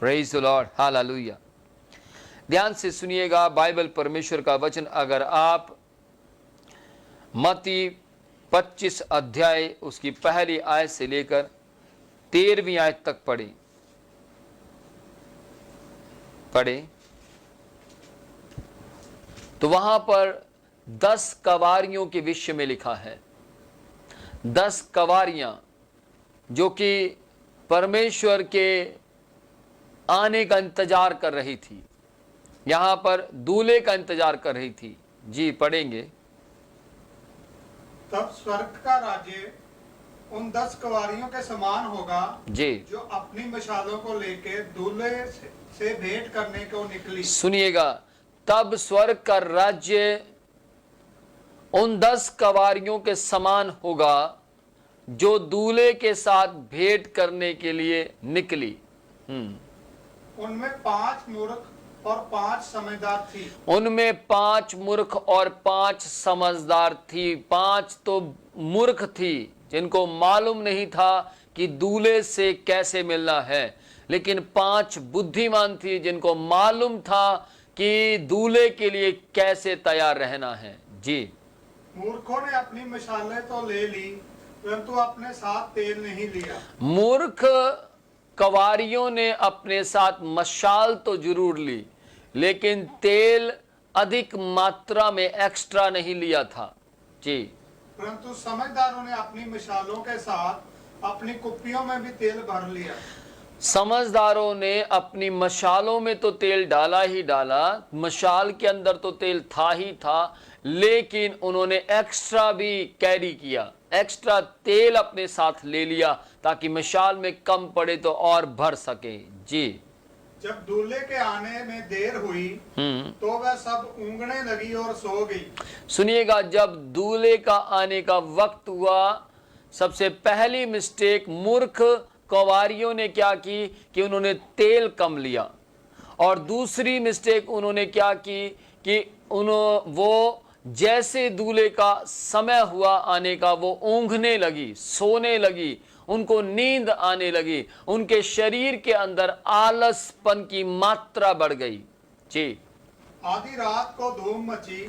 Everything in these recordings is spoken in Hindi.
Praise the Lord, hallelujah. ध्यान से सुनिएगा बाइबल परमेश्वर का वचन। अगर आप मत्ती 25 अध्याय उसकी पहली आयत से लेकर 13वीं आयत तक पढ़े तो वहां पर 10 कवारियों के विषय में लिखा है। 10 कवारियां जो कि परमेश्वर के आने का इंतजार कर रही थी, यहां पर दूल्हे का इंतजार कर रही थी। जी पढ़ेंगे। तब स्वर्ग का राज्य उन 10 कवारियों के समान होगा जी, जो अपनी मशालों को लेकर दूल्हे से भेंट करने को निकली। सुनिएगा, तब स्वर्ग का राज्य उन 10 कवारियों के समान होगा जो दूल्हे के साथ भेंट करने के लिए निकली। उनमें 5 मूर्ख और 5 समझदार थी। उनमें 5 मूर्ख और 5 समझदार थी। 5 तो मूर्ख थी जिनको मालूम नहीं था कि दूल्हे से कैसे मिलना है, लेकिन 5 बुद्धिमान थी जिनको मालूम था कि दूल्हे के लिए कैसे तैयार रहना है। जी, मूर्खों ने अपनी मशालें तो ले ली परंतु अपने साथ तेल नहीं लिया। मूर्ख कवारियों ने अपने साथ मशाल तो जरूर ली, लेकिन तेल अधिक मात्रा में एक्स्ट्रा नहीं लिया था। जी, परंतु समझदारों ने अपनी मशालों के साथ अपनी कुप्पियों में भी तेल भर लिया। समझदारों ने अपनी मशालों में तो तेल डाला ही डाला, मशाल के अंदर तो तेल था ही था, लेकिन उन्होंने एक्स्ट्रा भी कैरी किया, एक्स्ट्रा तेल अपने साथ ले लिया ताकि मशाल में कम पड़े तो और भर सके। जी, जब दूल्हे के आने में देर हुई तो वह सब ऊँघने लगी और सो गई। सुनिएगा, जब दूल्हे का आने का वक्त हुआ, सबसे पहली मिस्टेक मूर्ख कवारियों ने क्या की कि उन्होंने तेल कम लिया, और दूसरी मिस्टेक उन्होंने क्या की कि वो जैसे दूल्हे का समय हुआ आने का, वो ऊँघने लगी, सोने लगी, उनको नींद आने लगी, उनके शरीर के अंदर आलसपन की मात्रा बढ़ गई। जी, आधी रात को धूम मची।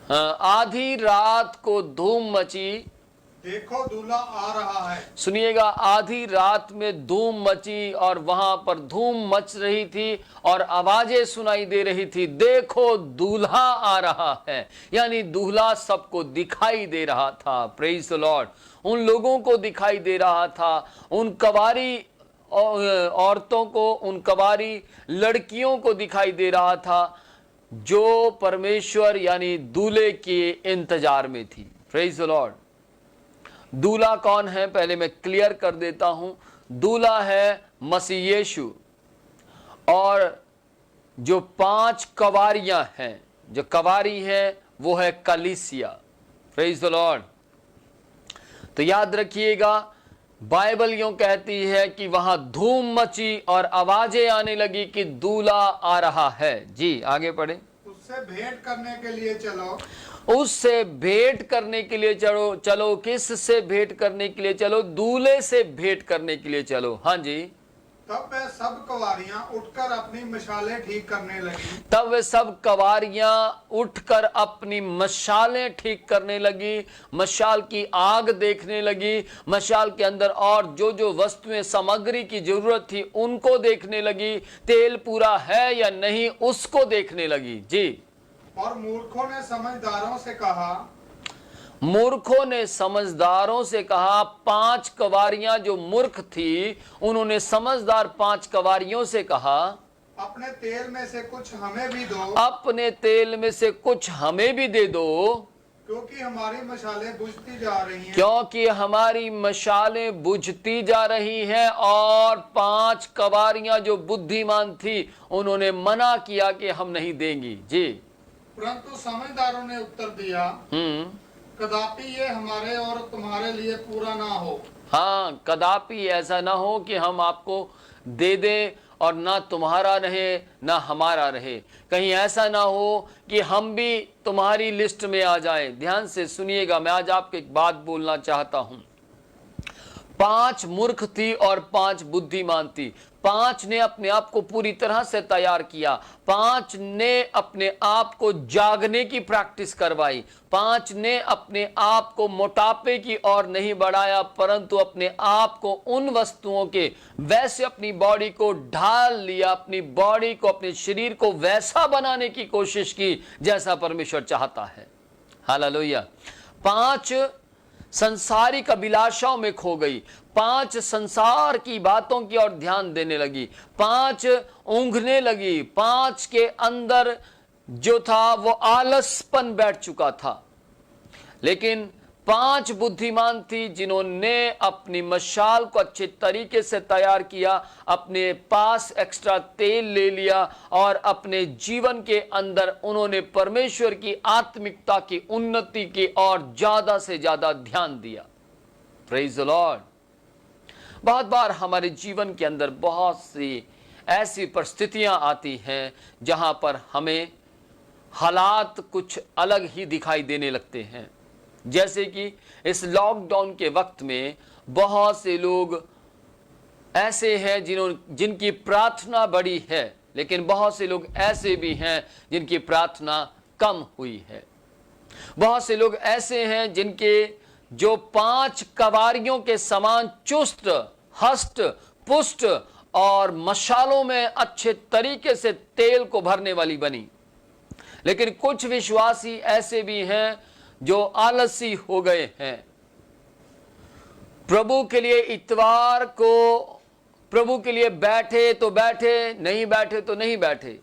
आधी रात को धूम मची। देखो दूल्हा आ रहा है। सुनिएगा, आधी रात में धूम मची और वहां पर धूम मच रही थी और आवाजें सुनाई दे रही थी, देखो दूल्हा आ रहा है। यानी दूल्हा सबको दिखाई दे रहा था। Praise the Lord. उन लोगों को दिखाई दे रहा था, उन कवारी औरतों को, उन कवारी लड़कियों को दिखाई दे रहा था जो परमेश्वर यानी दूल्हे के इंतजार में थी। Praise the Lord. दूल्हा कौन है पहले मैं क्लियर कर देता हूं। दूल्हा है मसीह यीशु, और जो 5 कवारियां हैं, जो कवारी है वो है कलीसिया। Praise the Lord. तो याद रखिएगा, बाइबल यूं कहती है कि वहां धूम मची और आवाजें आने लगी कि दूल्हा आ रहा है। जी, आगे पढ़े। उससे भेंट करने के लिए चलो। उससे भेंट करने के लिए चलो। चलो, किस से भेंट करने के लिए चलो? दूल्हे से भेंट करने के लिए चलो। हाँ जी। तब वह सब कवारियां उठकर अपनी मशालें ठीक करने लगी। तब वे सब कवारियां उठकर अपनी मशालें ठीक करने लगी, मशाल की आग देखने लगी, मशाल के अंदर और जो जो वस्तुएं सामग्री की जरूरत थी उनको देखने लगी, तेल पूरा है या नहीं उसको देखने लगी। जी, और मूर्खों ने समझदारों से कहा। मूर्खों ने समझदारों से कहा। 5 कवारियां जो मूर्ख थी उन्होंने समझदार 5 कवारियों से कहा, अपने तेल में से कुछ हमें भी दो। अपने तेल में से कुछ हमें भी दे दो, क्योंकि हमारी मशालें बुझती जा रही हैं। क्योंकि हमारी मशालें बुझती जा रही हैं। और 5 कवारियां जो बुद्धिमान थी उन्होंने मना किया कि हम नहीं देंगी। जी, परंतु समझदारों ने उत्तर दिया, कदापि ये हमारे और तुम्हारे लिए पूरा ना हो। हाँ, कदापि ऐसा ना हो कि हम आपको दे दें और ना तुम्हारा रहे ना हमारा रहे। कहीं ऐसा ना हो कि हम भी तुम्हारी लिस्ट में आ जाएं। ध्यान से सुनिएगा, मैं आज आपको एक बात बोलना चाहता हूं। 5 मूर्ख थी और 5 बुद्धिमान थी। 5 ने अपने आप को पूरी तरह से तैयार किया। 5 ने अपने आप को जागने की प्रैक्टिस करवाई। 5 ने अपने आप को मोटापे की ओर नहीं बढ़ाया, परंतु अपने आप को उन वस्तुओं के वैसे अपनी बॉडी को ढाल लिया, अपनी बॉडी को, अपने शरीर को वैसा बनाने की कोशिश की जैसा परमेश्वर चाहता है। हालेलुया। 5 संसारिक अभिलाषाओं में खो गई। 5 संसार की बातों की ओर ध्यान देने लगी। 5 ऊँघने लगी। 5 के अंदर जो था वो आलसपन बैठ चुका था। लेकिन 5 बुद्धिमान थी जिन्होंने अपनी मशाल को अच्छे तरीके से तैयार किया, अपने पास एक्स्ट्रा तेल ले लिया और अपने जीवन के अंदर उन्होंने परमेश्वर की आत्मिकता की उन्नति की और ज्यादा से ज्यादा ध्यान दिया। Praise the Lord. बहुत बार हमारे जीवन के अंदर बहुत सी ऐसी परिस्थितियां आती हैं जहां पर हमें हालात कुछ अलग ही दिखाई देने लगते हैं। जैसे कि इस लॉकडाउन के वक्त में बहुत से लोग ऐसे हैं जिनकी प्रार्थना बड़ी है, लेकिन बहुत से लोग ऐसे भी हैं जिनकी प्रार्थना कम हुई है। बहुत से लोग ऐसे हैं जिनके जो 5 कवारियों के समान चुस्त, हष्ट पुष्ट और मशालों में अच्छे तरीके से तेल को भरने वाली बनी। लेकिन कुछ विश्वासी ऐसे भी हैं जो आलसी हो गए हैं। प्रभु के लिए इतवार को प्रभु के लिए बैठे तो बैठे, नहीं बैठे तो नहीं बैठे।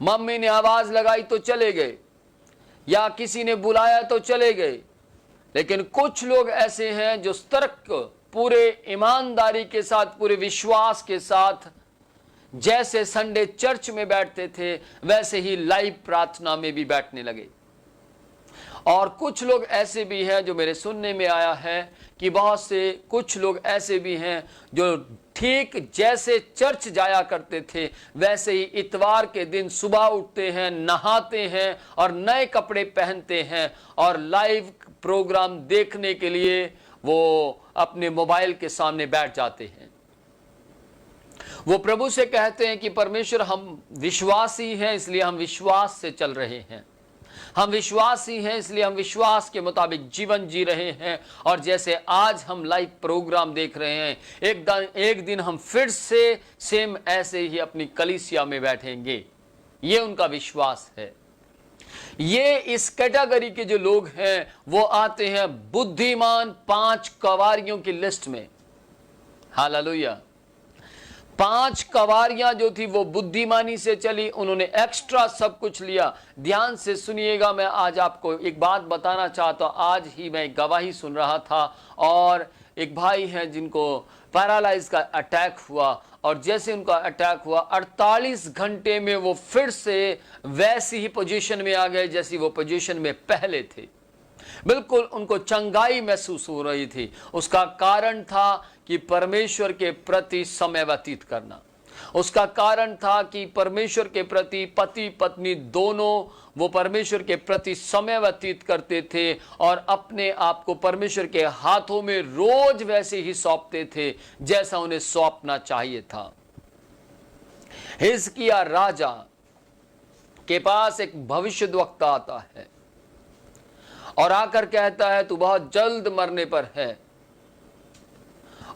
मम्मी ने आवाज लगाई तो चले गए, या किसी ने बुलाया तो चले गए। लेकिन कुछ लोग ऐसे हैं जो तर्क, पूरे ईमानदारी के साथ, पूरे विश्वास के साथ जैसे संडे चर्च में बैठते थे वैसे ही लाइव प्रार्थना में भी बैठने लगे। और कुछ लोग ऐसे भी हैं जो मेरे सुनने में आया है कि बहुत से कुछ लोग ऐसे भी हैं जो ठीक जैसे चर्च जाया करते थे वैसे ही इतवार के दिन सुबह उठते हैं, नहाते हैं और नए कपड़े पहनते हैं और लाइव प्रोग्राम देखने के लिए वो अपने मोबाइल के सामने बैठ जाते हैं। वो प्रभु से कहते हैं कि परमेश्वर, हम विश्वासी हैं इसलिए हम विश्वास से चल रहे हैं, हम विश्वासी हैं इसलिए हम विश्वास के मुताबिक जीवन जी रहे हैं। और जैसे आज हम लाइव प्रोग्राम देख रहे हैं, एक दिन हम फिर से सेम ऐसे ही अपनी कलीसिया में बैठेंगे। ये उनका विश्वास है। ये इस कैटेगरी के जो लोग हैं वो आते हैं बुद्धिमान 5 कवारियों की लिस्ट में। हालेलुया। 5 कवारियां जो थी वो बुद्धिमानी से चली, उन्होंने एक्स्ट्रा सब कुछ लिया। ध्यान से सुनिएगा, मैं आज आपको एक बात बताना चाहता हूं। आज ही मैं गवाही सुन रहा था और एक भाई हैं जिनको पैरालाइज का अटैक हुआ और जैसे उनका अटैक हुआ 48 घंटे में वो फिर से वैसी ही पोजीशन में आ गए जैसी वो पोजीशन में पहले थे। बिल्कुल उनको चंगाई महसूस हो रही थी। उसका कारण था कि परमेश्वर के प्रति समय व्यतीत करना। उसका कारण था कि परमेश्वर के प्रति पति पत्नी दोनों वो परमेश्वर के प्रति समय व्यतीत करते थे और अपने आप को परमेश्वर के हाथों में रोज वैसे ही सौंपते थे जैसा उन्हें सौंपना चाहिए था। हिजकिय्याह राजा के पास एक भविष्यद्वक्ता आता है और आकर कहता है, तू बहुत जल्द मरने पर है।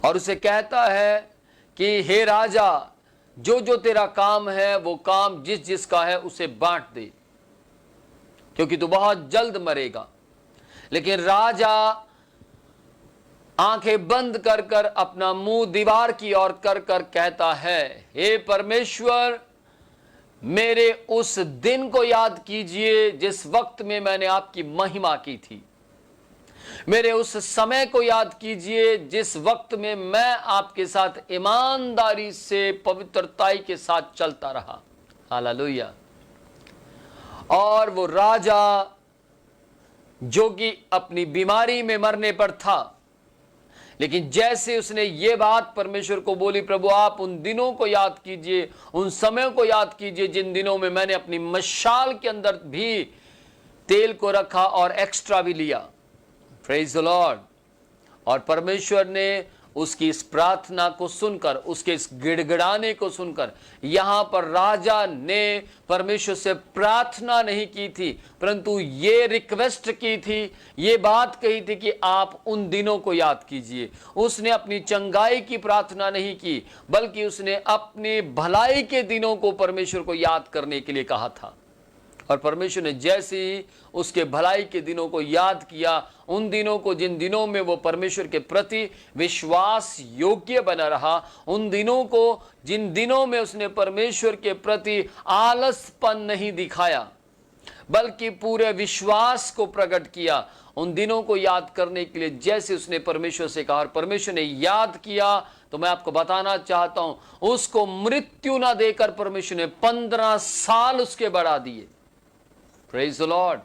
और उसे कहता है कि हे राजा, जो जो तेरा काम है वो काम जिस जिसका है उसे बांट दे, क्योंकि तू बहुत जल्द मरेगा। लेकिन राजा आंखें बंद कर कर अपना मुंह दीवार की ओर कर कर कहता है, हे परमेश्वर, मेरे उस दिन को याद कीजिए जिस वक्त में मैंने आपकी महिमा की थी। मेरे उस समय को याद कीजिए जिस वक्त में मैं आपके साथ ईमानदारी से, पवित्रताई के साथ चलता रहा। हालेलुया। और वो राजा जो कि अपनी बीमारी में मरने पर था, लेकिन जैसे उसने ये बात परमेश्वर को बोली, प्रभु आप उन दिनों को याद कीजिए, उन समय को याद कीजिए जिन दिनों में मैंने अपनी मशाल के अंदर भी तेल को रखा और एक्स्ट्रा भी लिया। Praise the Lord. और परमेश्वर ने उसकी इस प्रार्थना को सुनकर, उसके इस गिड़गिड़ाने को सुनकर, यहां पर राजा ने परमेश्वर से प्रार्थना नहीं की थी, परंतु ये रिक्वेस्ट की थी, ये बात कही थी कि आप उन दिनों को याद कीजिए। उसने अपनी चंगाई की प्रार्थना नहीं की, बल्कि उसने अपने भलाई के दिनों को परमेश्वर को याद करने के लिए कहा था। और परमेश्वर ने जैसे ही उसके भलाई के दिनों को याद किया, उन दिनों को जिन दिनों में वो परमेश्वर के प्रति विश्वास योग्य बना रहा, उन दिनों को जिन दिनों में उसने परमेश्वर के प्रति आलसपन नहीं दिखाया बल्कि पूरे विश्वास को प्रकट किया, उन दिनों को याद करने के लिए जैसे उसने परमेश्वर से कहा और परमेश्वर ने याद किया, तो मैं आपको बताना चाहता हूं, उसको मृत्यु ना देकर परमेश्वर ने 15 साल उसके बढ़ा दिए। Praise the Lord.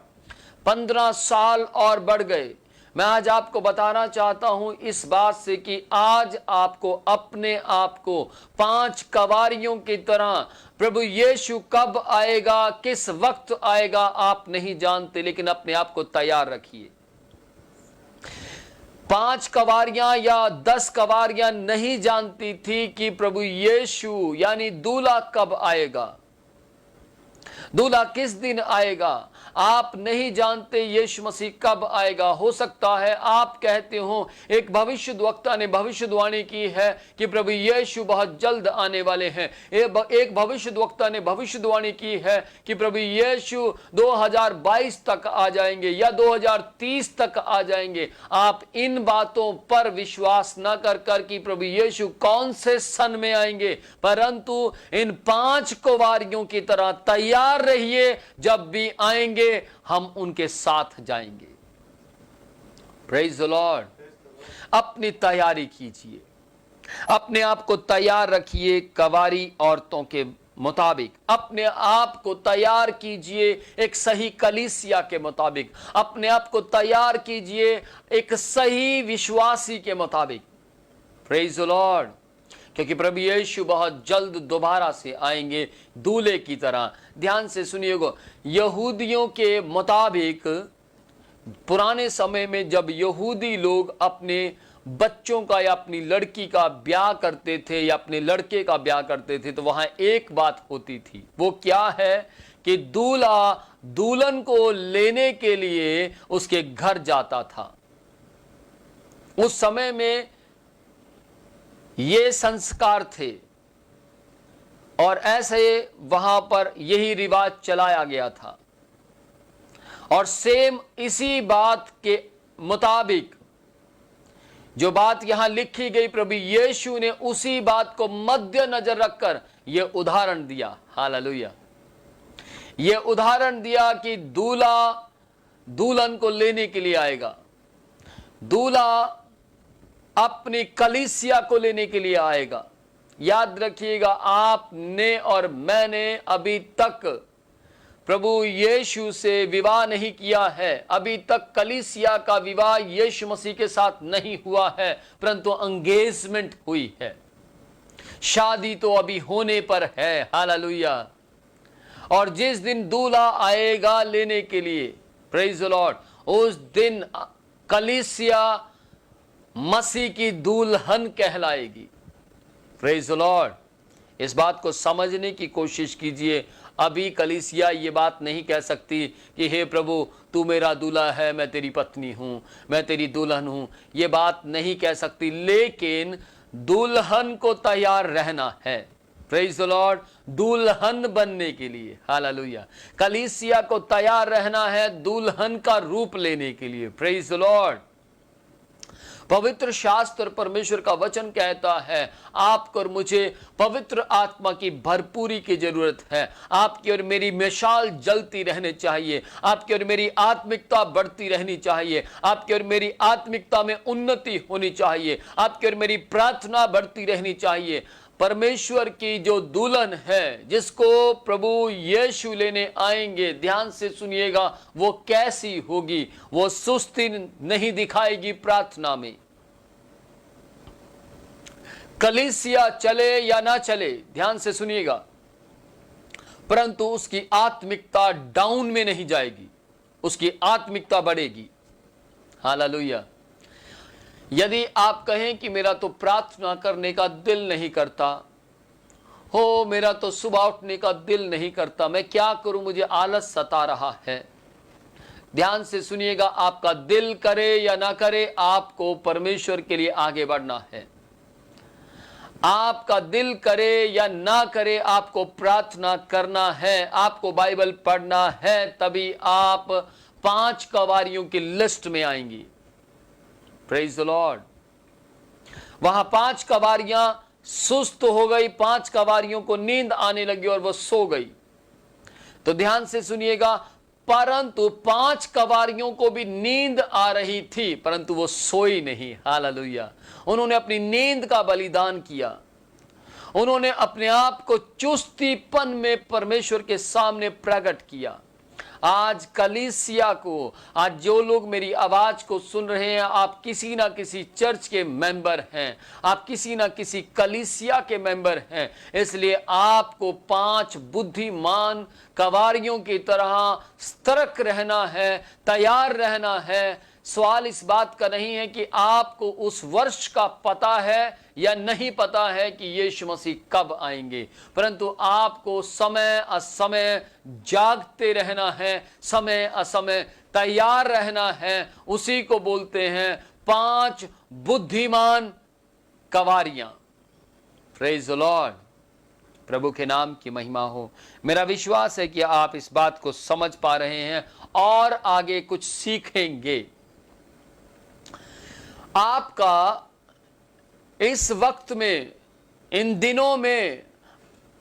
15 साल और बढ़ गए। मैं आज आपको बताना चाहता हूं इस बात से कि आज आपको अपने आप को 5 कवारियों की तरह, प्रभु यीशु कब आएगा, किस वक्त आएगा आप नहीं जानते, लेकिन अपने आप को तैयार रखिए। 5 कवारियां या 10 कवारियां नहीं जानती थी कि प्रभु यीशु यानी दूल्हा कब आएगा, दूल्हा किस दिन आएगा। आप नहीं जानते यीशु मसीह कब आएगा। हो सकता है आप कहते हो, एक भविष्यद्वक्ता ने भविष्यवाणी की है कि प्रभु यीशु बहुत जल्द आने वाले हैं। एक भविष्यद्वक्ता ने भविष्यवाणी की है कि प्रभु यीशु 2022 तक आ जाएंगे या 2030 तक आ जाएंगे। आप इन बातों पर विश्वास न कर कि प्रभु यीशु कौन से सन में आएंगे, परंतु इन 5 कुंवारियों की तरह तैयार रहिए, जब भी आएंगे हम उनके साथ जाएंगे। Praise the Lord. अपनी तैयारी कीजिए, अपने आप को तैयार रखिए कवारी औरतों के मुताबिक, अपने आप को तैयार कीजिए एक सही कलीसिया के मुताबिक, अपने आप को तैयार कीजिए एक सही विश्वासी के मुताबिक। Praise the Lord. क्योंकि प्रभु यीशु बहुत जल्द दोबारा से आएंगे दूल्हे की तरह। ध्यान से सुनिएगा, यहूदियों के मुताबिक पुराने समय में जब यहूदी लोग अपने बच्चों का या अपनी लड़की का ब्याह करते थे या अपने लड़के का ब्याह करते थे, तो वहां एक बात होती थी। वो क्या है कि दूल्हा दुल्हन को लेने के लिए उसके घर जाता था। उस समय में ये संस्कार थे और ऐसे वहां पर यही रिवाज चलाया गया था। और सेम इसी बात के मुताबिक जो बात यहां लिखी गई, प्रभु यीशु ने उसी बात को मद्देनजर रखकर यह उदाहरण दिया। हालेलुया। यह उदाहरण दिया कि दूल्हा दुल्हन को लेने के लिए आएगा, दूल्हा अपनी कलीसिया को लेने के लिए आएगा। याद रखिएगा, आपने और मैंने अभी तक प्रभु यीशु से विवाह नहीं किया है, अभी तक कलीसिया का विवाह यीशु मसीह के साथ नहीं हुआ है, परंतु एंगेजमेंट हुई है। शादी तो अभी होने पर है। हालेलुया। और जिस दिन दूल्हा आएगा लेने के लिए, प्रेज द लॉर्ड, उस दिन कलीसिया मसीह की दुल्हन कहलाएगी। Praise the Lord. इस बात को समझने की कोशिश कीजिए। अभी कलीसिया ये बात नहीं कह सकती कि हे प्रभु तू मेरा दूल्हा है, मैं तेरी पत्नी हूं, मैं तेरी दुल्हन हूं। ये बात नहीं कह सकती, लेकिन दुल्हन को तैयार रहना है। Praise the Lord. दुल्हन बनने के लिए। हालेलुया। कलीसिया को तैयार रहना है दुल्हन का रूप लेने के लिए। Praise the Lord. पवित्र शास्त्र परमेश्वर का वचन कहता है, आपको और मुझे पवित्र आत्मा की भरपूरी की जरूरत है। आपकी और मेरी मिसाल जलती रहनी चाहिए, आपकी और मेरी आत्मिकता बढ़ती रहनी चाहिए, आपकी और मेरी आत्मिकता में उन्नति होनी चाहिए, आपकी और मेरी प्रार्थना बढ़ती रहनी चाहिए। परमेश्वर की जो दुल्हन है जिसको प्रभु यीशु लेने आएंगे, ध्यान से सुनिएगा, वो कैसी होगी। वो सुस्ती नहीं दिखाएगी प्रार्थना में। कलीसिया चले या ना चले, ध्यान से सुनिएगा, परंतु उसकी आत्मिकता डाउन में नहीं जाएगी, उसकी आत्मिकता बढ़ेगी। हालेलुया। यदि आप कहें कि मेरा तो प्रार्थना करने का दिल नहीं करता हो, मेरा तो सुबह उठने का दिल नहीं करता, मैं क्या करूं, मुझे आलस सता रहा है। ध्यान से सुनिएगा, आपका दिल करे या ना करे, आपको परमेश्वर के लिए आगे बढ़ना है। आपका दिल करे या ना करे, आपको प्रार्थना करना है, आपको बाइबल पढ़ना है, तभी आप 5 कवारियों की लिस्ट में आएंगी। Praise the Lord. वहां 5 कवारियां सुस्त हो गई, 5 कवारियों को नींद आने लगी और वो सो गई। तो ध्यान से सुनिएगा, परंतु 5 कवारियों को भी नींद आ रही थी, परंतु वो सोई नहीं। हालेलुया। उन्होंने अपनी नींद का बलिदान किया। उन्होंने अपने आप को चुस्तीपन में परमेश्वर के सामने प्रकट किया। आज कलीसिया को, आज जो लोग मेरी आवाज को सुन रहे हैं, आप किसी ना किसी चर्च के मेंबर हैं, आप किसी ना किसी कलीसिया के मेंबर हैं, इसलिए आपको 5 बुद्धिमान कवारियों की तरह सतर्क रहना है, तैयार रहना है। सवाल इस बात का नहीं है कि आपको उस वर्ष का पता है या नहीं पता है कि यीशु मसीह कब आएंगे, परंतु आपको समय असमय जागते रहना है, समय असमय तैयार रहना है। उसी को बोलते हैं 5 बुद्धिमान कवारियां। Praise the Lord. प्रभु के नाम की महिमा हो। मेरा विश्वास है कि आप इस बात को समझ पा रहे हैं और आगे कुछ सीखेंगे। आपका इस वक्त में, इन दिनों में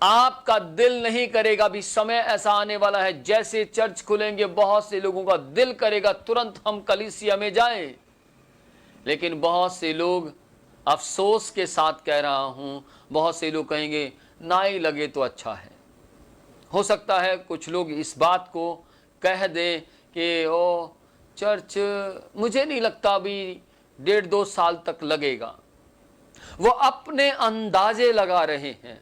आपका दिल नहीं करेगा। भी समय ऐसा आने वाला है, जैसे चर्च खुलेंगे बहुत से लोगों का दिल करेगा तुरंत हम कलीसिया में जाएं, लेकिन बहुत से लोग, अफसोस के साथ कह रहा हूं, बहुत से लोग कहेंगे ना ही लगे तो अच्छा है। हो सकता है कुछ लोग इस बात को कह दें कि ओ चर्च मुझे नहीं लगता अभी 1.5-2 साल तक लगेगा। वो अपने अंदाजे लगा रहे हैं,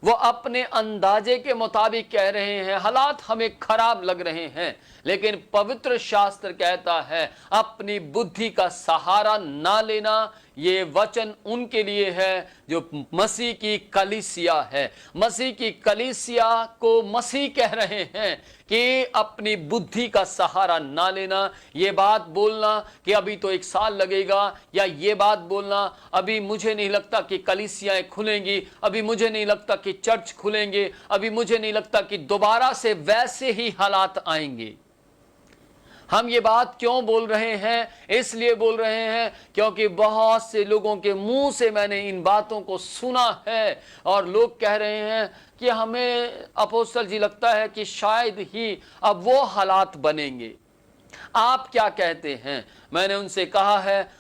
वो अपने अंदाजे के मुताबिक कह रहे हैं, हालात हमें खराब लग रहे हैं, लेकिन पवित्र शास्त्र कहता है अपनी बुद्धि का सहारा ना लेना। ये वचन उनके लिए है जो मसीह की कलीसिया है। मसीह की कलीसिया को मसीह कह रहे हैं कि अपनी बुद्धि का सहारा ना लेना। ये बात बोलना कि अभी तो 1 साल लगेगा, या ये बात बोलना अभी मुझे नहीं लगता कि कलीसियाएं खुलेंगी, अभी मुझे नहीं लगता कि चर्च खुलेंगे, अभी मुझे नहीं लगता कि दोबारा से वैसे ही हालात आएंगे। हम ये बात क्यों बोल रहे हैं? इसलिए बोल रहे हैं क्योंकि बहुत से लोगों के मुंह से मैंने इन बातों को सुना है, और लोग कह रहे हैं कि हमें अपोस्तल जी लगता है कि शायद ही अब वो हालात बनेंगे। आप क्या कहते हैं? मैंने उनसे कहा है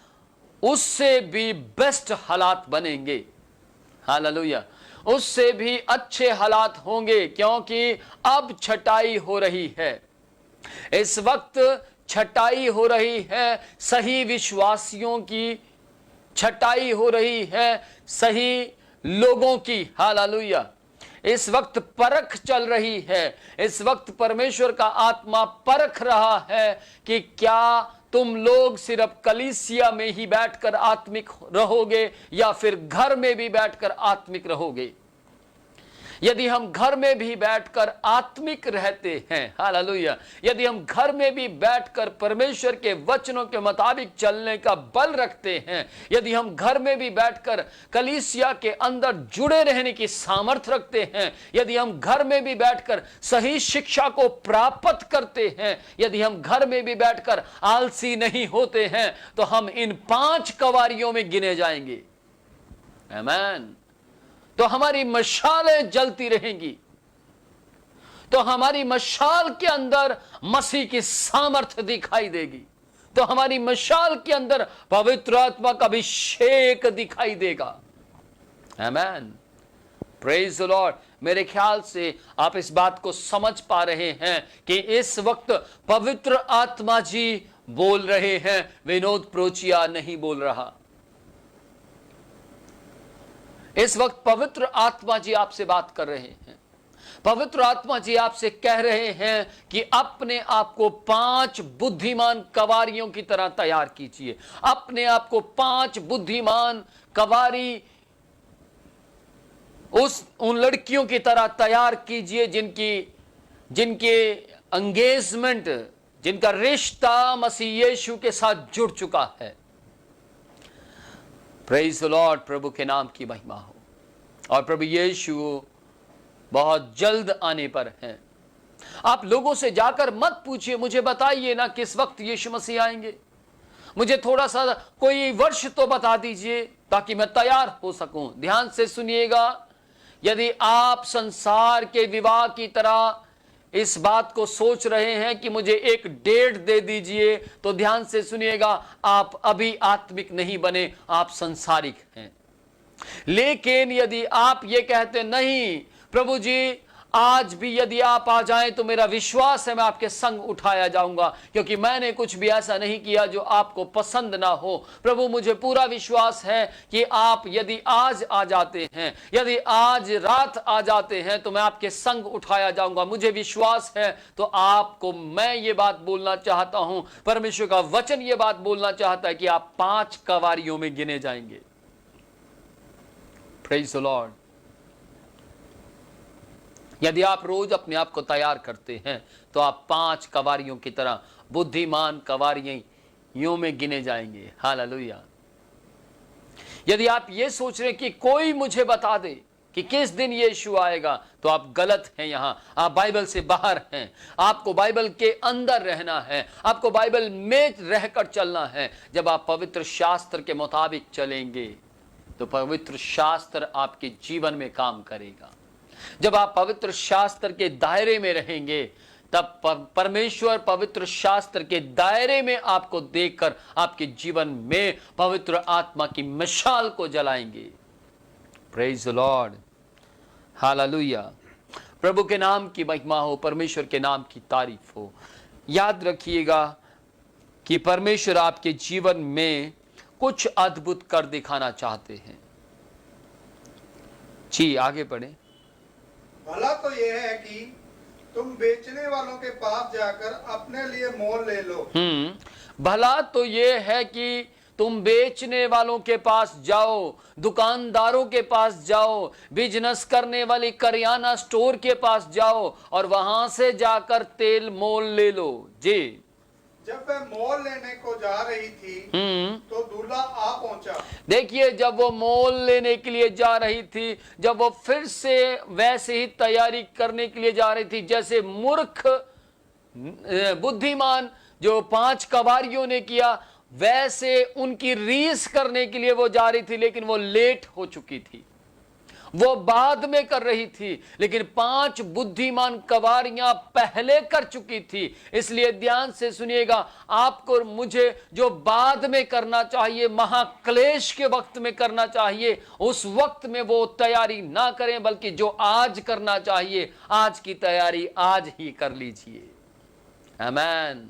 उससे भी बेस्ट हालात बनेंगे। हालेलुया। उससे भी अच्छे हालात होंगे, क्योंकि अब छटाई हो रही है। इस वक्त छटाई हो रही है, सही विश्वासियों की छटाई हो रही है, सही लोगों की। हालेलुया। इस वक्त परख चल रही है। इस वक्त परमेश्वर का आत्मा परख रहा है कि क्या तुम लोग सिर्फ कलीसिया में ही बैठकर आत्मिक रहोगे या फिर घर में भी बैठकर आत्मिक रहोगे। यदि हम घर में भी बैठकर आत्मिक रहते हैं, हालेलुया, यदि हम घर में भी बैठकर परमेश्वर के वचनों के मुताबिक चलने का बल रखते हैं, यदि हम घर में भी बैठकर कलीसिया के अंदर जुड़े रहने की सामर्थ्य रखते हैं, यदि हम घर में भी बैठकर सही शिक्षा को प्राप्त करते हैं, यदि हम घर में भी बैठकर आलसी नहीं होते हैं, तो हम इन 5 कवारियों में गिने जाएंगे। आमीन। तो हमारी मशालें जलती रहेंगी, तो हमारी मशाल के अंदर मसीह की सामर्थ्य दिखाई देगी, तो हमारी मशाल के अंदर पवित्र आत्मा का अभिषेक दिखाई देगा। आमीन। Praise the Lord. मेरे ख्याल से आप इस बात को समझ पा रहे हैं कि इस वक्त पवित्र आत्मा जी बोल रहे हैं, विनोद प्रोचिया नहीं बोल रहा। इस वक्त पवित्र आत्मा जी आपसे बात कर रहे हैं। पवित्र आत्मा जी आपसे कह रहे हैं कि अपने आप को 5 बुद्धिमान कवारियों की तरह तैयार कीजिए। अपने आप को 5 बुद्धिमान कवारी उन लड़कियों की तरह तैयार कीजिए जिनके एंगेजमेंट, जिनका रिश्ता मसीह यीशु के साथ जुड़ चुका है। Praise the Lord. प्रभु के नाम की महिमा हो। और प्रभु यीशु बहुत जल्द आने पर हैं। आप लोगों से जाकर मत पूछिए, मुझे बताइए ना किस वक्त यीशु मसीह आएंगे, मुझे थोड़ा सा कोई वर्ष तो बता दीजिए ताकि मैं तैयार हो सकूं। ध्यान से सुनिएगा, यदि आप संसार के विवाह की तरह इस बात को सोच रहे हैं कि मुझे एक डेट दे दीजिए, तो ध्यान से सुनिएगा, आप अभी आत्मिक नहीं बने, आप संसारिक हैं। लेकिन यदि आप ये कहते नहीं प्रभु जी आज भी यदि आप आ जाएं तो मेरा विश्वास है मैं आपके संग उठाया जाऊंगा, क्योंकि मैंने कुछ भी ऐसा नहीं किया जो आपको पसंद ना हो। प्रभु मुझे पूरा विश्वास है कि आप यदि आज आ जाते हैं, यदि आज रात आ जाते हैं तो मैं आपके संग उठाया जाऊंगा। मुझे विश्वास है। तो आपको मैं ये बात बोलना चाहता हूं, परमेश्वर का वचन ये बात बोलना चाहता है कि आप 5 कवारियों में गिने जाएंगे। Praise the Lord. यदि आप रोज अपने आप को तैयार करते हैं तो आप 5 कवारियों की तरह बुद्धिमान कवारियों में गिने जाएंगे। हालेलुया। यदि आप ये सोच रहे हैं कि कोई मुझे बता दे कि किस दिन यीशु आएगा, तो आप गलत हैं। यहां आप बाइबल से बाहर हैं। आपको बाइबल के अंदर रहना है, आपको बाइबल में रहकर चलना है। जब आप पवित्र शास्त्र के मुताबिक चलेंगे तो पवित्र शास्त्र आपके जीवन में काम करेगा। जब आप पवित्र शास्त्र के दायरे में रहेंगे तब परमेश्वर पवित्र शास्त्र के दायरे में आपको देखकर आपके जीवन में पवित्र आत्मा की मिसाल को जलाएंगे। Praise the Lord. हालेलुया। प्रभु के नाम की महिमा हो, परमेश्वर के नाम की तारीफ हो। याद रखिएगा कि परमेश्वर आपके जीवन में कुछ अद्भुत कर दिखाना चाहते हैं। जी आगे पढ़े। भला तो यह है कि तुम बेचने वालों के पास जाकर अपने लिए मोल ले लो। भला तो यह है कि तुम बेचने वालों के पास जाओ, दुकानदारों के पास जाओ, बिजनेस करने वाली करियाना स्टोर के पास जाओ और वहां से जाकर तेल मोल ले लो। जी। जब वह मोल लेने को जा रही थी तो दूल्हा आ पहुंचा। देखिए, जब वो मोल लेने के लिए जा रही थी, जब वो फिर से वैसे ही तैयारी करने के लिए जा रही थी जैसे मूर्ख बुद्धिमान जो 5 कवारियों ने किया, वैसे उनकी रीस करने के लिए वो जा रही थी, लेकिन वो लेट हो चुकी थी, वो बाद में कर रही थी। लेकिन 5 बुद्धिमान कवारियां पहले कर चुकी थी। इसलिए ध्यान से सुनिएगा, आपको मुझे जो बाद में करना चाहिए, महाक्लेश के वक्त में करना चाहिए, उस वक्त में वो तैयारी ना करें, बल्कि जो आज करना चाहिए, आज की तैयारी आज ही कर लीजिए। आमीन।